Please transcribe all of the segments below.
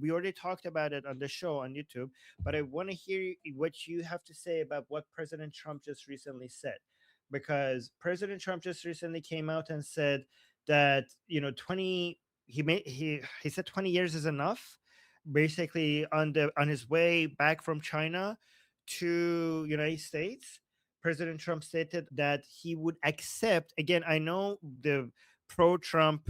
We already talked about it on the show on YouTube, but I want to hear what you have to say about what President Trump just recently said, because President Trump just recently came out and said that 20 he said 20 years is enough, basically on his way back from China to United States. President Trump stated that he would accept, again, I know the pro Trump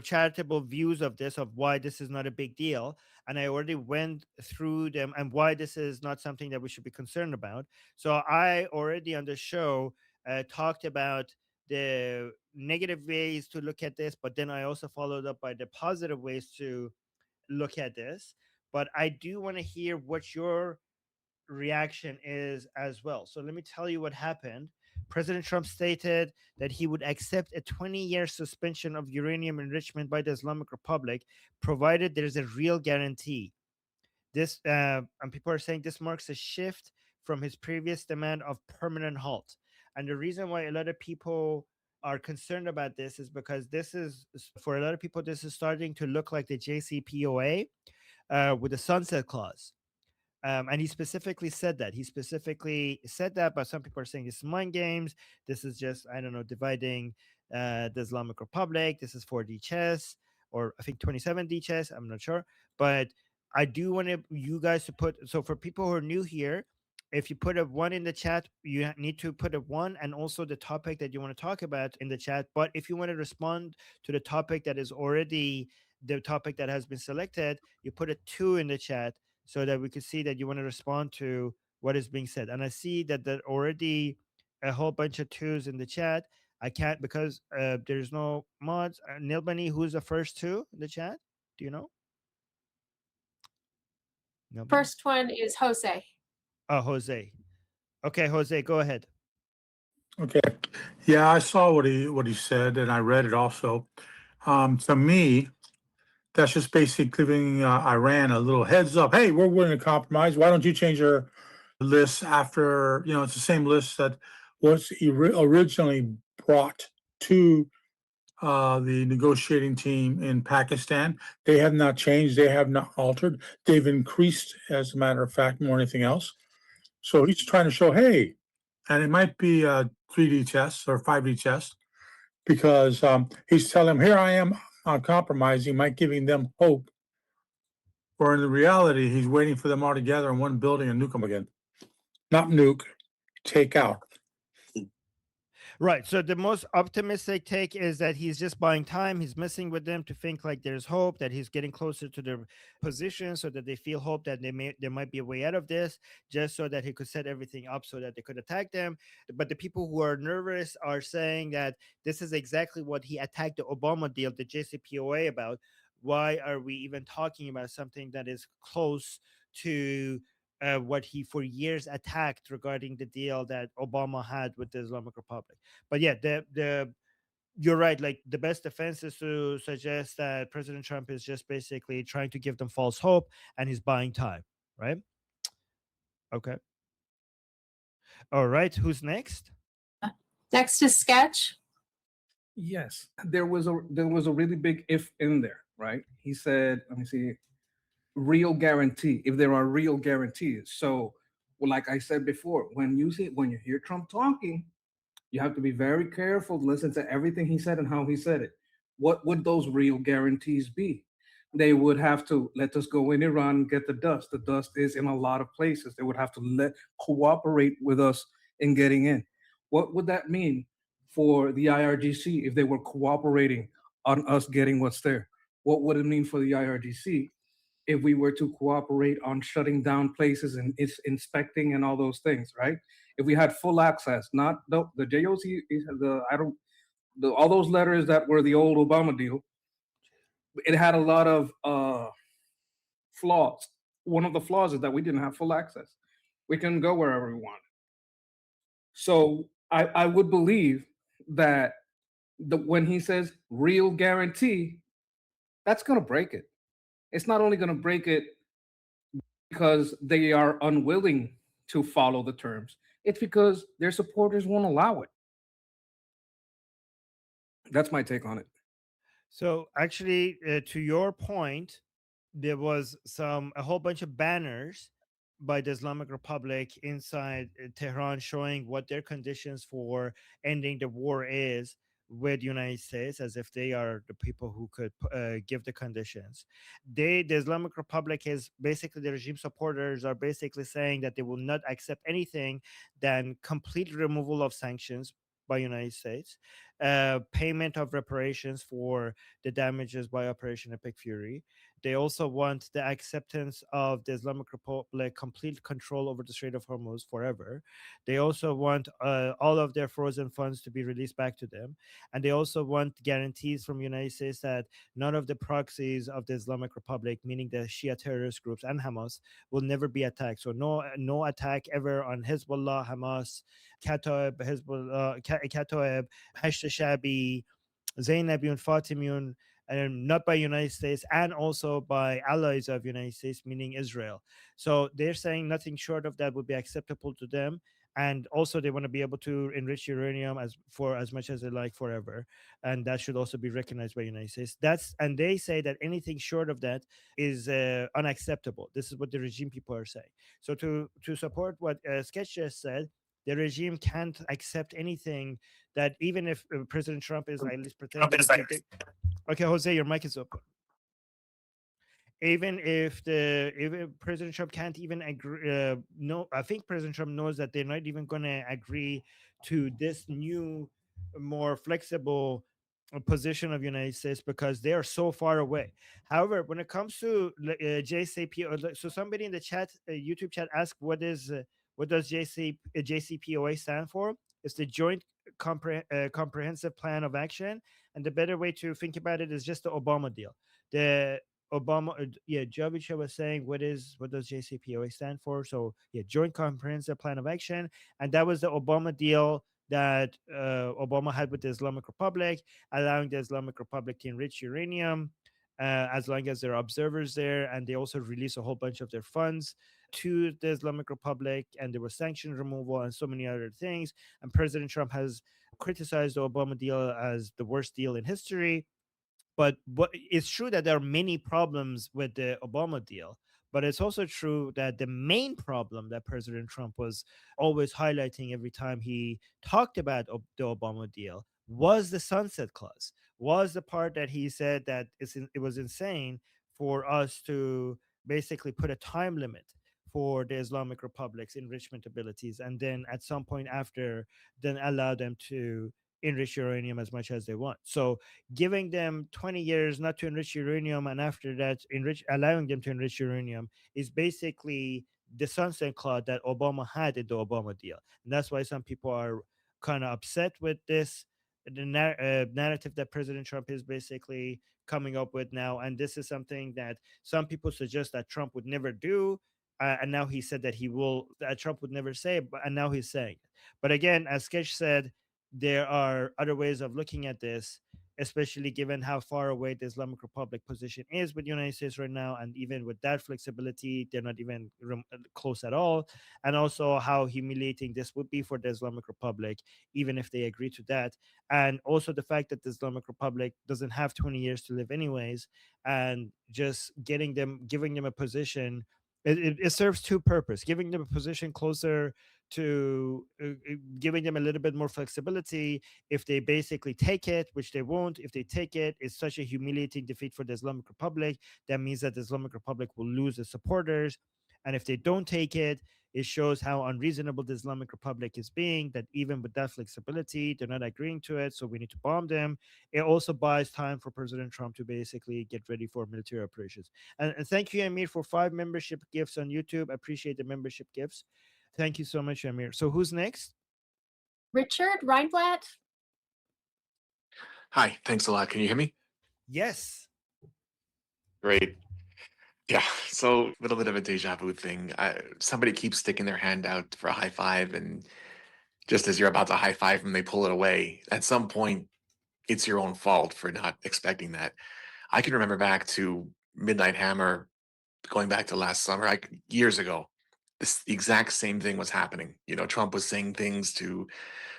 charitable views of this, of why this is not a big deal, and I already went through them and why this is not something that we should be concerned about. So I already on the show talked about the negative ways to look at this, but then I also followed up by the positive ways to look at this. But I do want to hear what your reaction is as well. So let me tell you what happened. President Trump stated that he would accept a 20-year suspension of uranium enrichment by the Islamic Republic, provided there's a real guarantee. This and people are saying this marks a shift from his previous demand of permanent halt. And the reason why a lot of people are concerned about this is because this is, for a lot of people, this is starting to look like the JCPOA with the sunset clause. And he specifically said that. He specifically said that, but some people are saying this is mind games. This is just, I don't know, dividing the Islamic Republic. This is 4D chess, or I think 27D chess. I'm not sure. But I do want you guys to put, so for people who are new here, if you put a 1 in the chat, you need to put a 1 and also the topic that you want to talk about in the chat. But if you want to respond to the topic that is already the topic that has been selected, you put a 2 in the chat so that we could see that you want to respond to what is being said. And I see that there already a whole bunch of 2s in the chat. I can't because there's no mods. Nilbani, who's the first 2 in the chat? Do you know? Nobody? First one is Jose. Oh, Jose. Okay, Jose, go ahead. Okay. Yeah, I saw what he said, and I read it also. To me, that's just basically giving Iran a little heads up. Hey, we're willing to compromise. Why don't you change your list after, it's the same list that was originally brought to the negotiating team in Pakistan. They have not changed. They have not altered. They've increased, as a matter of fact, more than anything else. So he's trying to show, hey, and it might be 3D chess or 5D chess, because he's telling them, here I am compromising, might giving them hope. Or in the reality, he's waiting for them all together in one building and nuke them again. Not nuke, take out. Right. So the most optimistic take is that he's just buying time. He's messing with them to think like there's hope, that he's getting closer to their position so that they feel hope that there might be a way out of this, just so that he could set everything up so that they could attack them. But the people who are nervous are saying that this is exactly what he attacked the Obama deal, the JCPOA, about. Why are we even talking about something that is close to what he for years attacked regarding the deal that Obama had with the Islamic Republic? But yeah, the you're right. Like, the best defense is to suggest that President Trump is just basically trying to give them false hope and he's buying time, right? Okay. All right. Who's next? Next is Sketch. Yes, there was a really big if in there, right? He said, let me see, real guarantee, if there are real guarantees. So, well, like I said before, when you hear Trump talking, you have to be very careful to listen to everything he said and how he said it. What would those real guarantees be? They would have to let us go in Iran and get the dust. The dust is in a lot of places. They would have to cooperate with us in getting in. What would that mean for the IRGC if they were cooperating on us getting what's there? What would it mean for the IRGC if we were to cooperate on shutting down places and inspecting and all those things, right? If we had full access, not the JOC, all those letters that were the old Obama deal, it had a lot of flaws. One of the flaws is that we didn't have full access. We couldn't go wherever we wanted. So I would believe that when he says real guarantee, that's going to break it. It's not only going to break it because they are unwilling to follow the terms. It's because their supporters won't allow it. That's my take on it. So actually, to your point, there was a whole bunch of banners by the Islamic Republic inside Tehran showing what their conditions for ending the war is with United States, as if they are the people who could give the conditions. The Islamic Republic is basically, the regime supporters are basically saying that they will not accept anything than complete removal of sanctions by United States, payment of reparations for the damages by Operation Epic Fury. They also want the acceptance of the Islamic Republic complete control over the Strait of Hormuz forever. They also want all of their frozen funds to be released back to them, and they also want guarantees from the United States that none of the proxies of the Islamic Republic, meaning the Shia terrorist groups and Hamas, will never be attacked. So no attack ever on Hezbollah, Hamas, Katoeb, Hashd Shabi, Zainabiyun, Fatimiyun, and not by United States, and also by allies of United States, meaning Israel. So they're saying nothing short of that would be acceptable to them. And also they want to be able to enrich uranium as much as they like forever. And that should also be recognized by United States. And they say that anything short of that is unacceptable. This is what the regime people are saying. So to support what Sketch just said, the regime can't accept anything that, even if President Trump is at least pretending to. Okay, Jose, your mic is open. Even if President Trump can't even agree, no, I think President Trump knows that they're not even going to agree to this new, more flexible position of United States because they are so far away. However, when it comes to JCPOA, so somebody in the chat, YouTube chat, asked what does JCPOA stand for? It's the Joint Comprehensive Plan of Action, and the better way to think about it is just the Obama deal. The Jovic was saying what does JCPOA stand for? So Joint Comprehensive Plan of Action, and that was the Obama deal that Obama had with the Islamic Republic, allowing the Islamic Republic to enrich uranium as long as there are observers there, and they also release a whole bunch of their funds to the Islamic Republic, and there was sanction removal and so many other things. And President Trump has criticized the Obama deal as the worst deal in history. But it's true that there are many problems with the Obama deal. But it's also true that the main problem that President Trump was always highlighting every time he talked about the Obama deal was the sunset clause, was the part that he said that it was insane for us to basically put a time limit for the Islamic Republic's enrichment abilities, and then at some point after, then allow them to enrich uranium as much as they want. So giving them 20 years not to enrich uranium, and after that allowing them to enrich uranium, is basically the sunset clause that Obama had in the Obama deal. And that's why some people are kind of upset with this, the narrative that President Trump is basically coming up with now. And this is something that some people suggest that Trump would never do. And now he said that Trump would never say it, and now he's saying it. But again, as Sketch said, there are other ways of looking at this, especially given how far away the Islamic Republic position is with the United States right now. And even with that flexibility, they're not even close at all. And also how humiliating this would be for the Islamic Republic, even if they agree to that. And also the fact that the Islamic Republic doesn't have 20 years to live anyways, and just giving them a position, it serves two purposes: giving them a position closer to giving them a little bit more flexibility if they basically take it, which they won't. If they take it, it's such a humiliating defeat for the Islamic Republic. That means that the Islamic Republic will lose its supporters. And if they don't take it, it shows how unreasonable the Islamic Republic is being, that even with that flexibility, they're not agreeing to it, so we need to bomb them. It also buys time for President Trump to basically get ready for military operations. And thank you, Amir, for 5 membership gifts on YouTube. Appreciate the membership gifts. Thank you so much, Amir. So who's next? Richard Reinblatt. Hi, thanks a lot. Can you hear me? Yes. Great. Yeah, so a little bit of a deja vu thing. Somebody keeps sticking their hand out for a high five, and just as you're about to high five them, they pull it away. At some point, it's your own fault for not expecting that. I can remember back to Midnight Hammer, going back to last summer, years ago. This exact same thing was happening. Trump was saying things to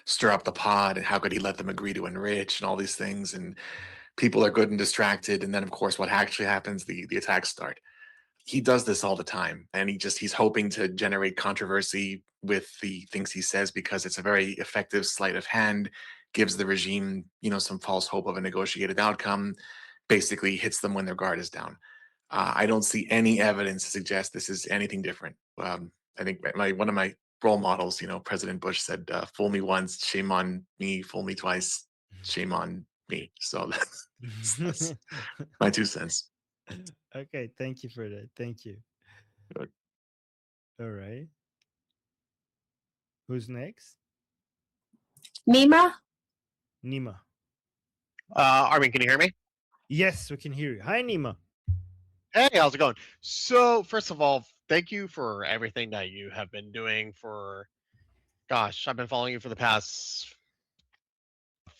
stir up the pot, and how could he let them agree to enrich and all these things, and people are good and distracted. And then, of course, what actually happens, the attacks start. he does this all the time, and he's hoping to generate controversy with the things he says because it's a very effective sleight of hand, gives the regime, some false hope of a negotiated outcome, basically hits them when their guard is down. I don't see any evidence to suggest this is anything different. I think one of my role models, President Bush said, "Fool me once, shame on me. Fool me twice, shame on me." So that's my 2 cents. Okay, thank you for that. Thank you. Good. All right. Who's next? Nima? Nima. Armin, can you hear me? Yes, we can hear you. Hi, Nima. Hey, how's it going? So, first of all, thank you for everything that you have been doing gosh, I've been following you for the past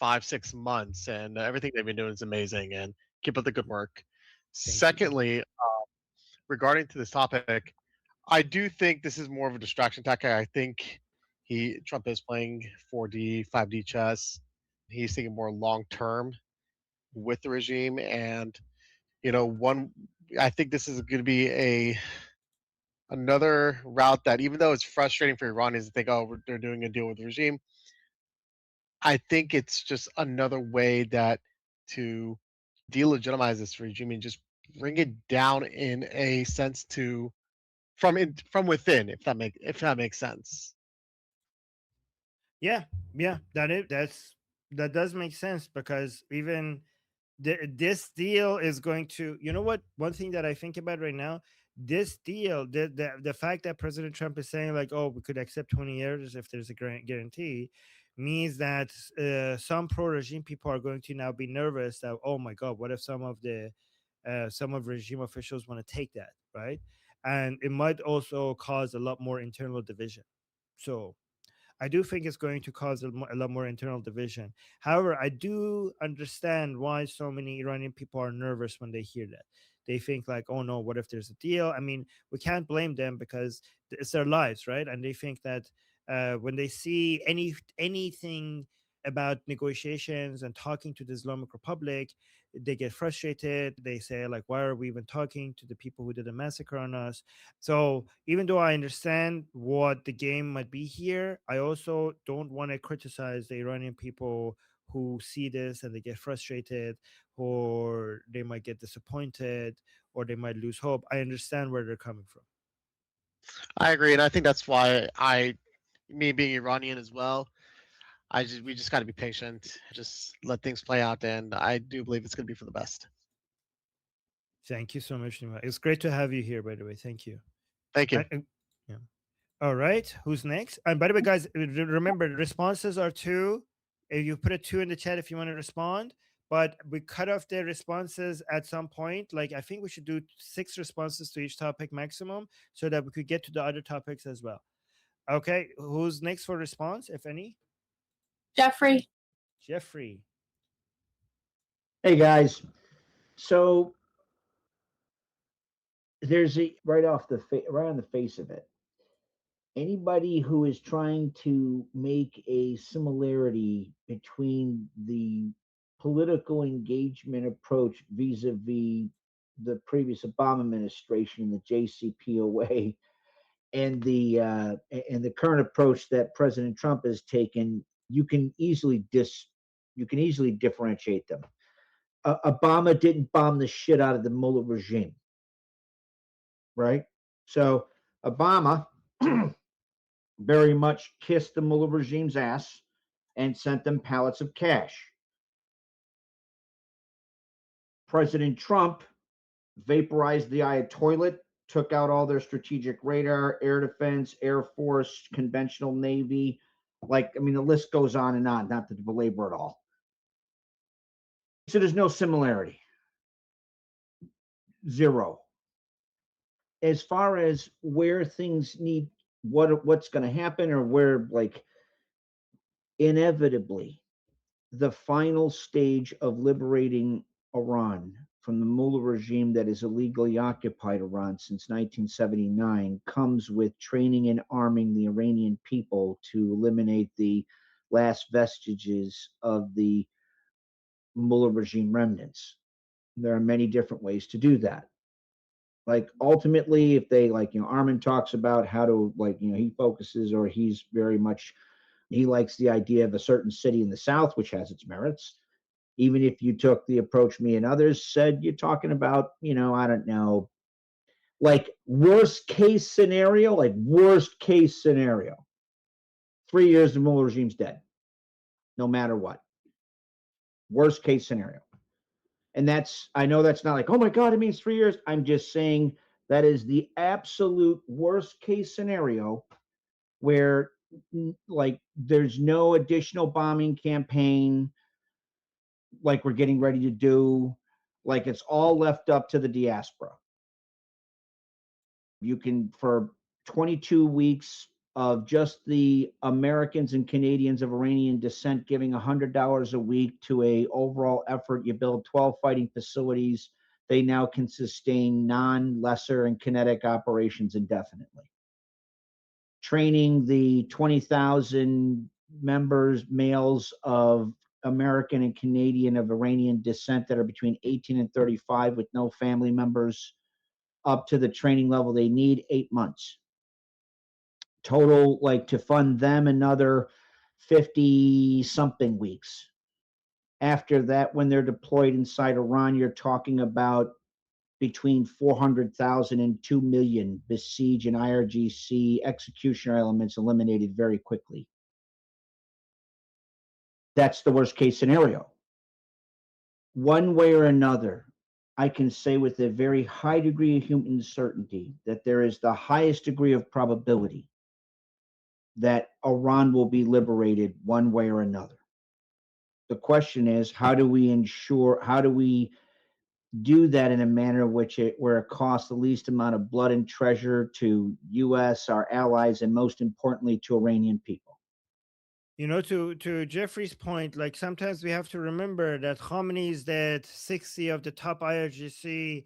5, 6 months, and everything they've been doing is amazing, and keep up the good work. Thank you. Secondly, regarding to this topic, I do think this is more of a distraction tactic. I think Trump is playing 4D, 5D chess. He's thinking more long term with the regime, and I think this is going to be another route that, even though it's frustrating for Iranians to think, oh, they're doing a deal with the regime, I think it's just another way to delegitimize this regime and just bring it down in a sense from within, if that makes sense. Yeah, that does make sense, because even this deal is going to, what, one thing that I think about right now, this deal, the fact that President Trump is saying like, oh, we could accept 20 years if there's a guarantee, means that some pro-regime people are going to now be nervous that, oh my god, what if some of regime officials want to take that, right? And it might also cause a lot more internal division. So I do think it's going to cause a lot more internal division. However, I do understand why so many Iranian people are nervous when they hear that. They think like, oh no, what if there's a deal? I mean, we can't blame them because it's their lives, right? And they think that when they see anything about negotiations and talking to the Islamic Republic, they get frustrated. They say like, why are we even talking to the people who did a massacre on us? So even though I understand what the game might be here, I also don't want to criticize the Iranian people who see this and they get frustrated, or they might get disappointed, or they might lose hope. I understand where they're coming from. I agree, and I think that's why me being Iranian as well, we just got to be patient, just let things play out, and I do believe it's going to be for the best. Thank you so much, Nima. It's great to have you here, by the way. Thank you. Thank you. Yeah. All right. Who's next? And by the way, guys, remember, the responses are 2. If you put a 2 in the chat if you want to respond, but we cut off the responses at some point. Like, I think we should do 6 responses to each topic maximum so that we could get to the other topics as well. Okay. Who's next for response, if any? Jeffrey? Jeffrey. Hey guys, so there's right on the face of it, anybody who is trying to make a similarity between the political engagement approach vis-a-vis the previous Obama administration and the JCPOA and the current approach that President Trump has taken, you can easily differentiate them. Obama didn't bomb the shit out of the Mullah regime, right? So Obama very much kissed the Mullah regime's ass and sent them pallets of cash. President Trump vaporized the Ayatollah, took out all their strategic radar, air defense, Air Force, conventional Navy. Like, I mean, the list goes on and on, not to belabor it all. So there's no similarity. Zero. As far as where things need, what's going to happen, or where, like, inevitably, the final stage of liberating Iran from the Mullah regime that has illegally occupied Iran since 1979 comes with training and arming the Iranian people to eliminate the last vestiges of the Mullah regime remnants. There are many different ways to do that. Like ultimately, if they like, Armin talks about how to like, he focuses or he's very much, he likes the idea of a certain city in the South, which has its merits. Even if you took the approach me and others said, you're talking about, I don't know, like worst case scenario, 3 years the Mullah regime's dead, no matter what. Worst case scenario. And I know that's not like, oh my God, it means 3 years. I'm just saying that is the absolute worst case scenario where like there's no additional bombing campaign like we're getting ready to do. Like it's all left up to the diaspora. You can, for 22 weeks of just the Americans and Canadians of Iranian descent giving $100 a week to a overall effort, you build 12 fighting facilities. They now can sustain lesser and kinetic operations indefinitely. Training the 20,000 males of American and Canadian of Iranian descent that are between 18 and 35 with no family members up to the training level they need, 8 months. Total, like to fund them another 50 something weeks. After that, when they're deployed inside Iran, you're talking about between 400,000 and 2 million besiege and IRGC executioner elements eliminated very quickly. That's the worst case scenario. One way or another, I can say with a very high degree of human certainty that there is the highest degree of probability that Iran will be liberated one way or another. The question is, how do we do that in a manner where it costs the least amount of blood and treasure to US, our allies, and most importantly to Iranian people? To Jeffrey's point, like sometimes we have to remember that Khamenei is dead, 60 of the top IRGC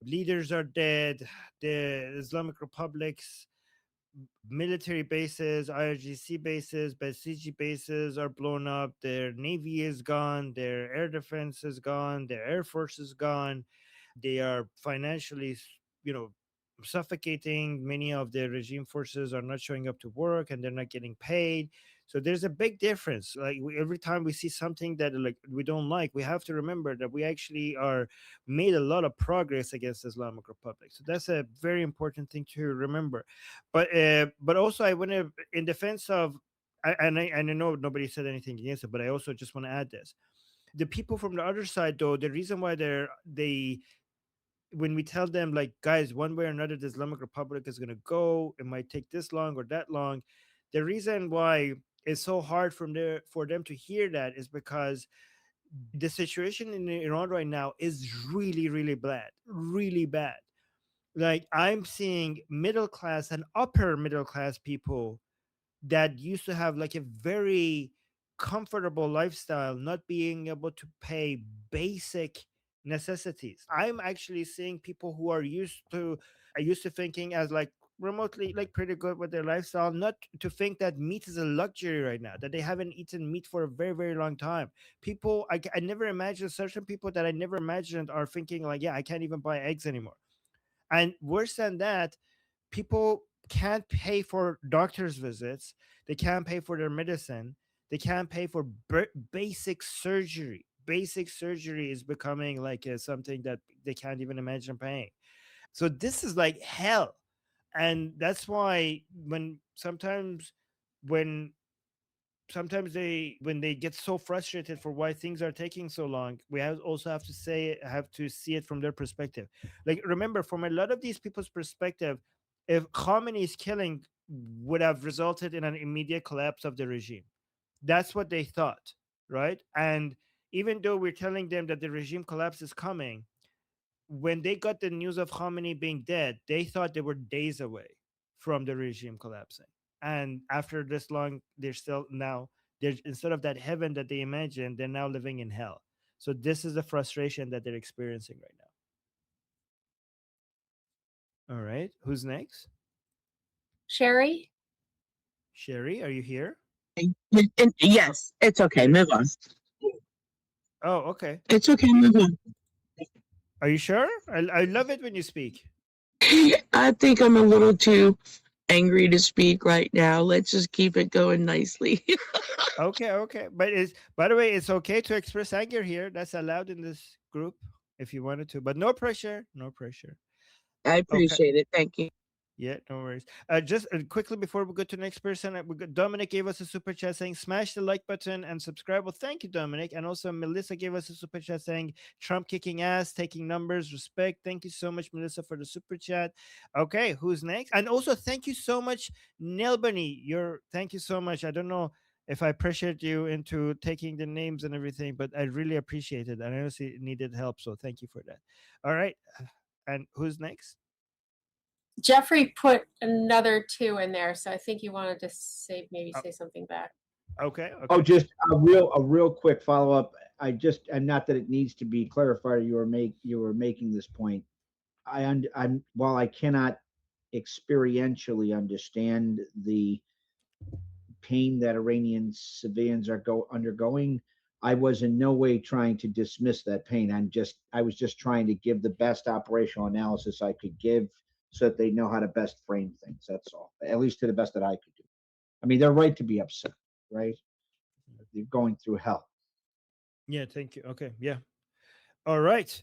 leaders are dead, the Islamic Republic's military bases, IRGC bases, Basiji bases are blown up, their navy is gone, their air defense is gone, their air force is gone. They are financially, suffocating. Many of the regime forces are not showing up to work and they're not getting paid. So there's a big difference. Like every time we see something that like we don't like, we have to remember that we actually are made a lot of progress against the Islamic Republic. So that's a very important thing to remember. But also I want to, in defense of, I know nobody said anything against it, but I also just want to add this. The people from the other side, though, the reason why when we tell them like, guys, one way or another the Islamic Republic is going to go, it might take this long or that long, the reason why it's so hard for them to hear that is because the situation in Iran right now is really, really bad, really bad. Like I'm seeing middle class and upper middle class people that used to have like a very comfortable lifestyle not being able to pay basic necessities. I'm actually seeing people who are used to thinking as like remotely like pretty good with their lifestyle, not to think that meat is a luxury right now, that they haven't eaten meat for a very, very long time. People I never imagined, certain people that I never imagined are thinking like, yeah, I can't even buy eggs anymore. And worse than that, people can't pay for doctor's visits, they can't pay for their medicine, they can't pay for basic surgery. Basic surgery is becoming like something that they can't even imagine paying. So this is like hell. And that's why when sometimes when they get so frustrated for why things are taking so long, we also have to see it from their perspective. Like remember, from a lot of these people's perspective, if Khamenei's killing would have resulted in an immediate collapse of the regime, that's what they thought, right? And even though we're telling them that the regime collapse is coming, when they got the news of Khamenei being dead, they thought they were days away from the regime collapsing. And after this long, they're instead of that heaven that they imagined, they're now living in hell. So this is the frustration that they're experiencing right now. All right, who's next? Sherry? Sherry, are you here? Yes, it's okay. Move on. Oh, okay. It's okay. Move on. Are you sure? I love it when you speak. I think I'm a little too angry to speak right now. Let's just keep it going nicely. Okay. But by the way, it's okay to express anger here. That's allowed in this group if you wanted to, but no pressure. No pressure. I appreciate it. Thank you. Yeah, no worries. Just quickly before we go to the next person, Dominic gave us a super chat saying, "Smash the like button and subscribe." Well, thank you, Dominic. And also Melissa gave us a super chat saying, "Trump kicking ass, taking numbers, respect." Thank you so much, Melissa, for the super chat. Okay, who's next? And also, thank you so much, Nelbany. Thank you so much. I don't know if I pressured you into taking the names and everything, but I really appreciate it. And I honestly needed help, so thank you for that. All right, and who's next? Jeffrey put another 2 in there, so I think you wanted to say something back. Okay. Oh, just a real quick follow up. And not that it needs to be clarified. You were making this point. I'm while I cannot experientially understand the pain that Iranian civilians are undergoing, I was in no way trying to dismiss that pain. I was just trying to give the best operational analysis I could give so that they know how to best frame things. That's all, at least to the best that I could do. I mean, they're right to be upset, right? They're going through hell. Yeah, thank you. Okay, yeah. All right.